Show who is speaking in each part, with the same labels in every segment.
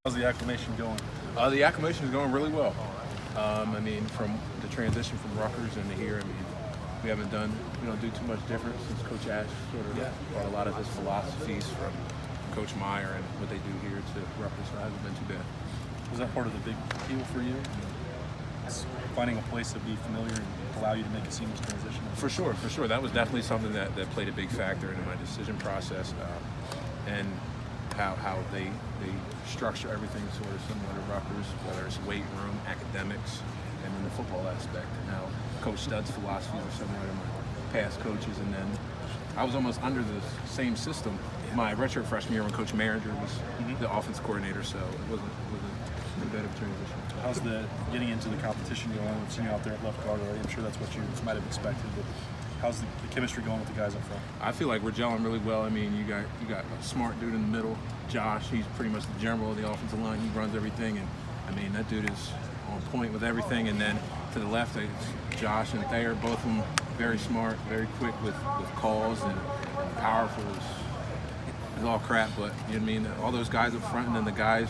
Speaker 1: How's the acclimation going?
Speaker 2: The acclimation is going really well. I mean, from the transition from Rutgers into here, I mean, we don't do too much different since Coach Ash sort of brought a lot of his philosophies from Coach Meyer and what they do here to Rutgers, so it hasn't been too bad.
Speaker 1: Was that part of the big deal for you? Finding a place to be familiar and allow you to make a seamless transition?
Speaker 2: For sure. That was definitely something that played a big factor in my decision process, and how they structure everything sort of similar to Rutgers, whether it's weight room, academics, and then the football aspect, and how Coach Stud's philosophies are similar to my past coaches. And then I was almost under the same system my redshirt freshman year when Coach Maringer was the offense coordinator, so it wasn't a bit of a transition.
Speaker 1: How's the getting into the competition going? We've seen you out there at left guard already. I'm sure that's what you might have expected, but how's the chemistry going with the guys up front?
Speaker 2: I feel like we're gelling really well. I mean, you got a smart dude in the middle, Josh. He's pretty much the general of the offensive line. He runs everything, and I mean, that dude is on point with everything. And then to the left, it's Josh and Thayer, both of them very smart, very quick with calls and powerful. It's all crap, but you know what I mean? All those guys up front and then the guys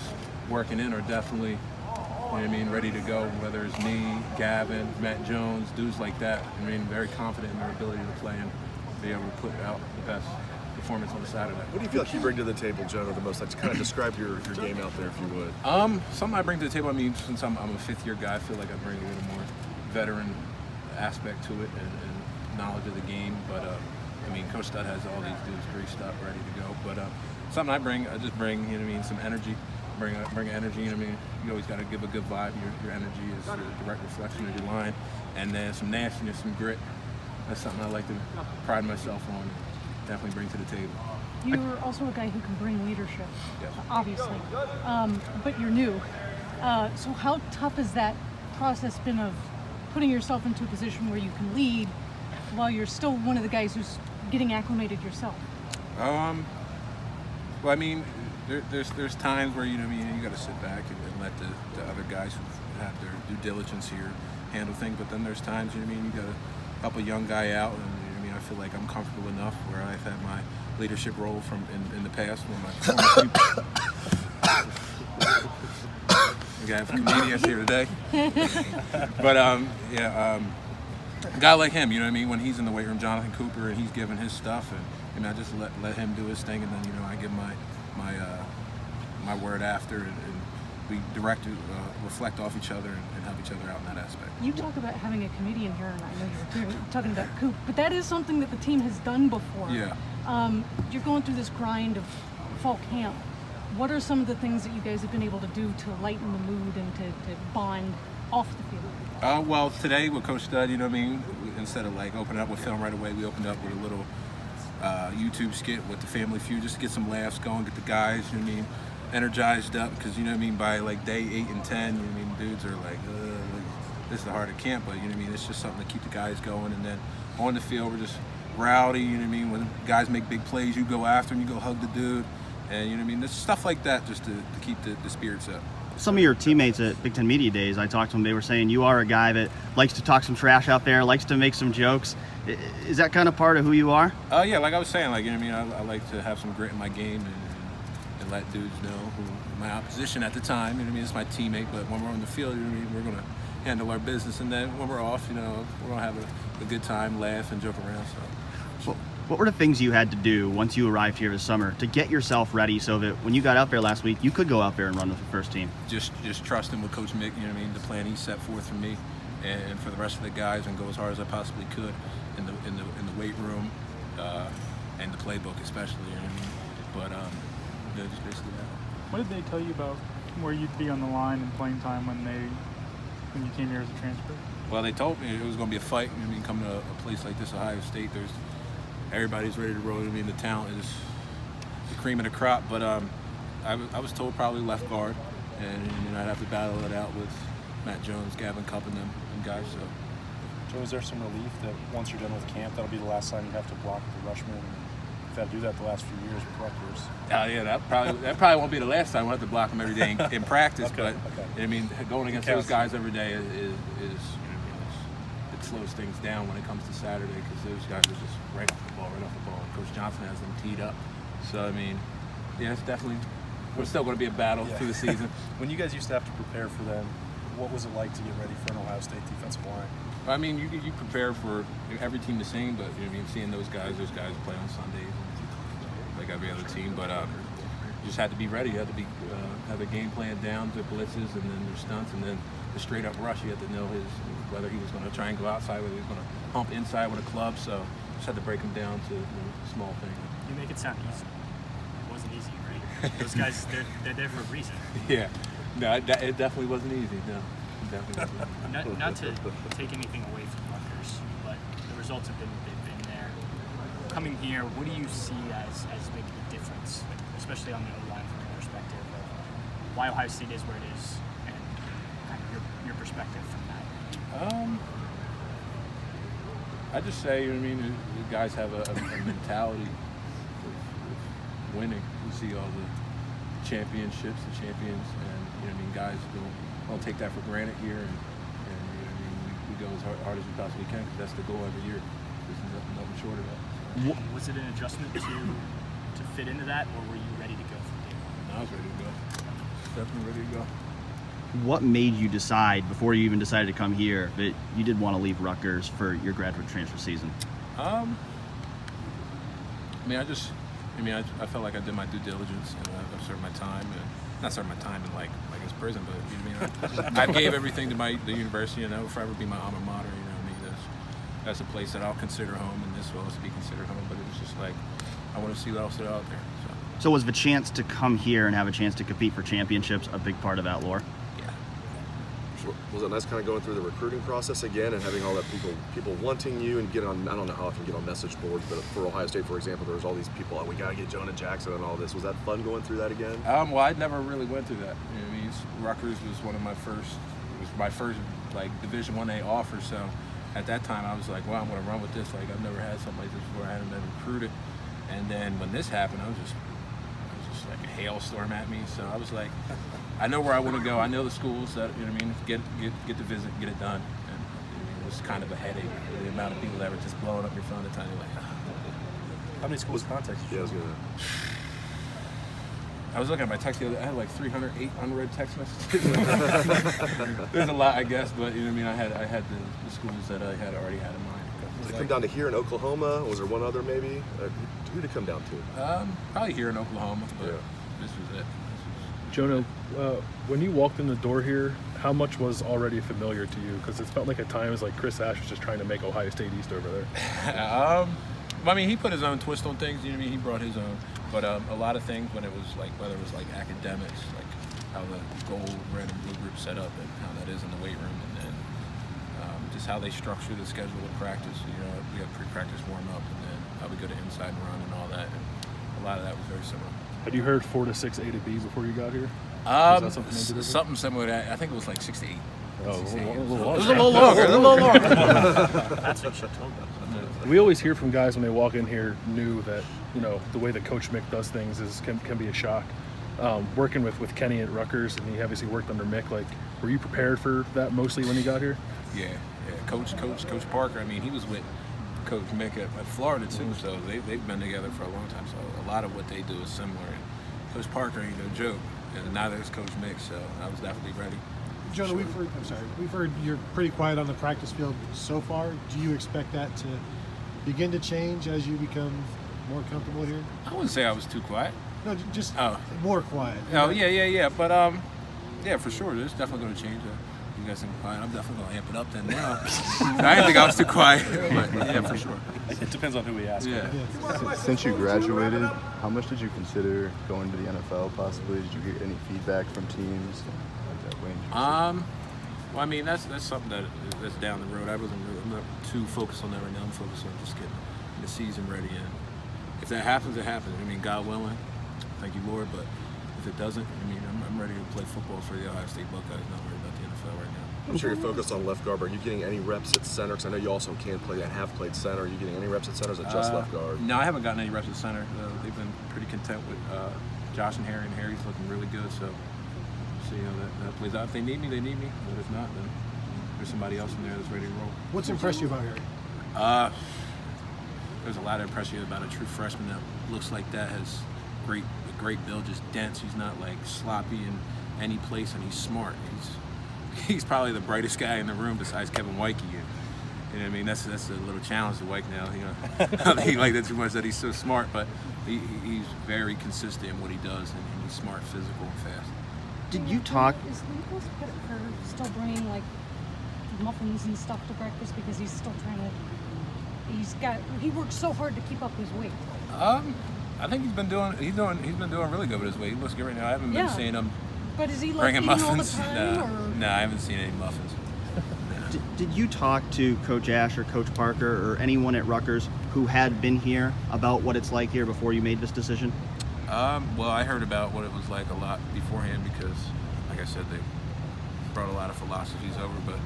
Speaker 2: working in are definitely, you know what I mean, ready to go, whether it's me, Gavin, Matt Jones, dudes like that. I mean, very confident in their ability to play and be able to put out the best performance on Saturday.
Speaker 3: What do you feel like you bring to the table, Jonah, the most? Like, to kind of describe your game out there, if you would.
Speaker 2: Something I bring to the table, I mean, since I'm a fifth-year guy, I feel like I bring a little more veteran aspect to it and knowledge of the game. But, I mean, Coach Stud has all these dudes greased up, ready to go. But something I just bring, you know what I mean, some energy. Bring energy, you know what I mean? You always got to give a good vibe. Your energy is a direct reflection of your line. And then some nastiness, some grit. That's something I like to pride myself on, definitely bring to the table.
Speaker 4: You're also a guy who can bring leadership,
Speaker 2: Yes.
Speaker 4: obviously, but you're new. So how tough has that process been of putting yourself into a position where you can lead while you're still one of the guys who's getting acclimated yourself?
Speaker 2: Well, I mean, there's times where, you know what I mean, you got to sit back and let the other guys who have their due diligence here handle things. But then there's times, you know what I mean, you got to help a young guy out, and you know what I mean, I feel like I'm comfortable enough where I've had my leadership role from in the past when my we got comedians here today. But a guy like him, you know what I mean, when he's in the weight room, Jonathan Cooper, and he's giving his stuff, and I just let him do his thing, and then, you know, I give my word after, and we reflect off each other and help each other out in that aspect.
Speaker 4: You talk about having a comedian here, and I know you're talking about Coop, but that is something that the team has done before.
Speaker 2: Yeah.
Speaker 4: You're going through this grind of fall camp. What are some of the things that you guys have been able to do to lighten the mood and to bond off the field?
Speaker 2: Well, today with Coach Stud, you know what I mean, instead of like opening up with film right away, we opened up with a little YouTube skit with the Family Feud, just to get some laughs going, get the guys, you know what I mean, energized up, because, you know what I mean, by like day 8 and 10, you know what I mean, dudes are like this is the heart of camp, but you know what I mean, it's just something to keep the guys going. And then on the field, we're just rowdy, you know what I mean, when guys make big plays, you go after them, you go hug the dude, and you know what I mean, there's stuff like that just to keep the spirits up.
Speaker 5: Some of your teammates at Big Ten Media Days, I talked to them, they were saying you are a guy that likes to talk some trash out there, likes to make some jokes. Is that kind of part of who you are?
Speaker 2: Yeah, like I was saying, like, you know what I mean, I like to have some grit in my game and let dudes know who my opposition at the time, you know what I mean, it's my teammate, but when we're on the field, you know what I mean, we're going to handle our business, and then when we're off, you know, we're going to have a good time, laugh, and joke around. So.
Speaker 5: What were the things you had to do once you arrived here this summer to get yourself ready so that when you got out there last week, you could go out there and run with the first team?
Speaker 2: Just trusting with Coach Mick, you know what I mean, the plan he set forth for me and for the rest of the guys, and go as hard as I possibly could in the weight room and the playbook especially, you know what I mean. But just basically that.
Speaker 6: What did they tell you about where you'd be on the line and playing time when you came here as a transfer?
Speaker 2: Well, they told me it was going to be a fight. I mean, coming to a place like this, Ohio State, everybody's ready to roll. I mean, the talent is the cream of the crop. But I was told probably left guard, and I'd have to battle it out with Matt Jones, Gavin Cupp, and them guys. So.
Speaker 1: Joe, is there some relief that once you're done with camp, that'll be the last time you have to block the Rushman? You've had to do that the last few years with Rutgers.
Speaker 2: Yeah, that probably won't be the last time. We'll have to block them every day in practice.
Speaker 1: Okay.
Speaker 2: I mean, going against those guys every day is you know what I mean, it slows things down when it comes to Saturday, because those guys are just right off the ball. Coach Johnson has them teed up. So, I mean, yeah, it's definitely we're still going to be a battle through the season.
Speaker 1: When you guys used to have to prepare for them, what was it like to get ready for an Ohio State defensive line?
Speaker 2: I mean, you prepare for every team the same, but you know, I mean, seeing those guys play on Sundays, like every other team. But you just had to be ready. You had to be have a game plan down to blitzes and then their stunts, and then the straight up rush. You had to know whether he was going to try and go outside, whether he was going to pump inside with a club. So just had to break him down to small things.
Speaker 7: You make it sound easy. It wasn't easy, right? Those guys, they're there for a reason.
Speaker 2: Yeah, no, it definitely wasn't easy. No, it definitely wasn't.
Speaker 7: Not to take anything away from Rutgers, but the results have been what they've been there. Coming here, what do you see as making a difference, especially on the O-line from your perspective of why Ohio State is where it is, and kind of your perspective from that?
Speaker 2: I just say, you know what I mean, the guys have a mentality of winning. You see all the championships, the champions, and you know what I mean, guys don't take that for granted here, and you know what I mean, we go as hard as we possibly can because that's the goal every year. There's nothing short of that.
Speaker 7: Was it an adjustment to fit into that, or were you ready to go from day one?
Speaker 2: I was ready to go. Definitely ready to go.
Speaker 5: What made you decide, before you even decided to come here, that you did want to leave Rutgers for your graduate transfer season?
Speaker 2: I felt like I did my due diligence and I've served my time. Not served my time in like it's prison, but you know what I mean. I gave everything to the university, and that will forever be my alma mater. You know what I mean. That's a place that I'll consider home, and this will also be considered home. But it was just like I want to see what else is out there.
Speaker 5: So was the chance to come here and have a chance to compete for championships a big part of that lore?
Speaker 3: Was it nice kind of going through the recruiting process again and having all that people wanting you and get on, I don't know how often you get on message boards, but for Ohio State, for example, there was all these people, we got to get Jonah Jackson and all this. Was that fun going through that again?
Speaker 2: Well, I never really went through that. You know what I mean? Rutgers was my first like Division I offer, so at that time I was like, well, I'm going to run with this. Like, I've never had something like this before. I hadn't been recruited. And then when this happened, it was just like a hailstorm at me. So I was like, I know where I want to go. I know the schools that, you know what I mean, get to visit, get it done. And you know, it was kind of a headache, the amount of people that were just blowing up your phone at the time. You're like,
Speaker 1: How many schools contacted you?
Speaker 3: Yeah,
Speaker 2: I was looking at my text the other day. I had like 308 unread text messages. There's a lot, I guess, but you know what I mean. I had the schools that I had already had in mind.
Speaker 3: Did it come down to here in Oklahoma? Was there one other maybe? Who did it come down to?
Speaker 2: Probably here in Oklahoma, but
Speaker 3: Yeah.
Speaker 2: this was it.
Speaker 8: Jonah, when you walked in the door here, how much was already familiar to you? Because it felt like at times like Chris Ash was just trying to make Ohio State East over there.
Speaker 2: I mean, he put his own twist on things. You know what I mean? He brought his own. But a lot of things when it was like, whether it was like academics, like how the gold, red, and blue group set up and how that is in the weight room, and then just how they structure the schedule of practice. You know, we have pre-practice warm-up, and then how we go to inside run and all that. And a lot of that was very similar.
Speaker 8: Had you heard 4 to 6 A to B before you got here? Was that something maybe different?
Speaker 2: Something similar to that. I think it was like 6 to 8.
Speaker 8: Oh,
Speaker 2: It was a
Speaker 8: little longer.
Speaker 7: That's what you told me.
Speaker 8: We always hear from guys when they walk in here new that, you know, the way that Coach Mick does things can be a shock. Working with Kenny at Rutgers, and he obviously worked under Mick, like, were you prepared for that mostly when you got here?
Speaker 2: Yeah. Coach Parker, I mean, he was with Coach Mick at Florida too, so they've been together for a long time. So a lot of what they do is similar. And Coach Parker ain't no joke, and neither is Coach Mick, so I was definitely ready.
Speaker 9: Jonah, we've heard you're pretty quiet on the practice field so far. Do you expect that to begin to change as you become more comfortable here?
Speaker 2: I wouldn't say I was too quiet.
Speaker 9: No, just more quiet.
Speaker 2: Oh, yeah. But, yeah, for sure. It's definitely going to change. You guys think quiet? I'm definitely going to amp it up then now. I didn't think I was too quiet, but yeah, for sure.
Speaker 1: It depends on who we ask.
Speaker 2: Yeah.
Speaker 10: Since you graduated, how much did you consider going to the NFL possibly? Did you get any feedback from teams?
Speaker 2: Well, I mean, that's something that's down the road. I'm not too focused on that right now. I'm focused on just getting the season ready. And if that happens, it happens. I mean, God willing, thank you, Lord. But if it doesn't, I mean, I'm ready to play football for the Ohio State Buckeyes. Not worried about the NFL right now.
Speaker 3: I'm sure you're focused on left guard, but are you getting any reps at center? Because I know you also can play and have played center. Are you getting any reps at center, or is it just left guard?
Speaker 2: No, I haven't gotten any reps at center. They've been pretty content with Josh and Harry, Harry's looking really good. So see how that plays out. If they need me, they need me. But if not, then there's somebody else in there that's ready to roll.
Speaker 9: What's impressed you about Harry?
Speaker 2: There's a lot of impressed you about a true freshman that looks like that, has great build, just dense. He's not like sloppy in any place, and he's smart. He's probably the brightest guy in the room besides Kevin Weike. You know what I mean? That's a little challenge to Weike now. You know, I don't think he liked that too much that he's so smart, but he's very consistent in what he does, and he's smart, physical, and fast.
Speaker 5: Did you talk?
Speaker 4: Is Nicholas credit for still bringing like muffins and stuff to breakfast because he's still trying to? He works so hard to keep up his weight.
Speaker 2: I think he's been doing really good with his weight. He looks good right now. I haven't been seeing him.
Speaker 4: But is he like
Speaker 2: bringing
Speaker 4: eating
Speaker 2: muffins?
Speaker 4: all the time?
Speaker 2: No, I haven't seen any muffins.
Speaker 5: Did you talk to Coach Ash or Coach Parker or anyone at Rutgers who had been here about what it's like here before you made this decision?
Speaker 2: Well, I heard about what it was like a lot beforehand because, like I said, they brought a lot of philosophies over. But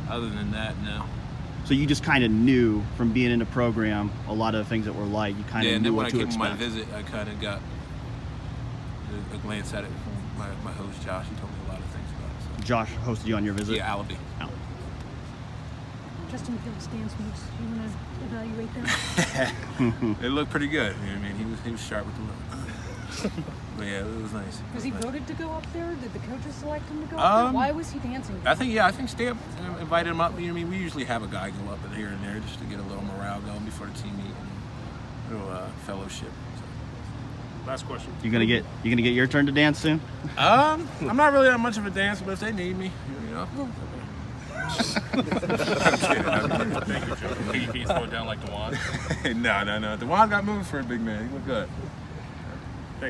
Speaker 2: other than that, no.
Speaker 5: So you just kind of knew from being in the program a lot of the things that were like. You kind of knew what to expect.
Speaker 2: And then when I came on my visit, I kind of got a glance at it from my host, Josh. He told me a lot of things about it. So.
Speaker 5: Josh hosted you on your visit?
Speaker 2: Yeah, Allaby.
Speaker 4: Justin Fields' dance moves. You want to evaluate them?
Speaker 2: It looked pretty good. You know what I mean? He was sharp with the look. But yeah, it was nice.
Speaker 4: Was he voted to go up there? Did the coaches select him to go up there? Why was he dancing?
Speaker 2: I think Stamp invited him up. You know what I mean? We usually have a guy go up here and there just to get a little morale going before the team meet and a little fellowship. So.
Speaker 1: Last question.
Speaker 5: You gonna get your turn to dance soon?
Speaker 2: I'm not really that much of a dancer, but if they need me, you know.
Speaker 1: I'm kidding. Thank you, Joe. Can you slow it down like the wand?
Speaker 2: No. The wand got moved for a big man. He looked good.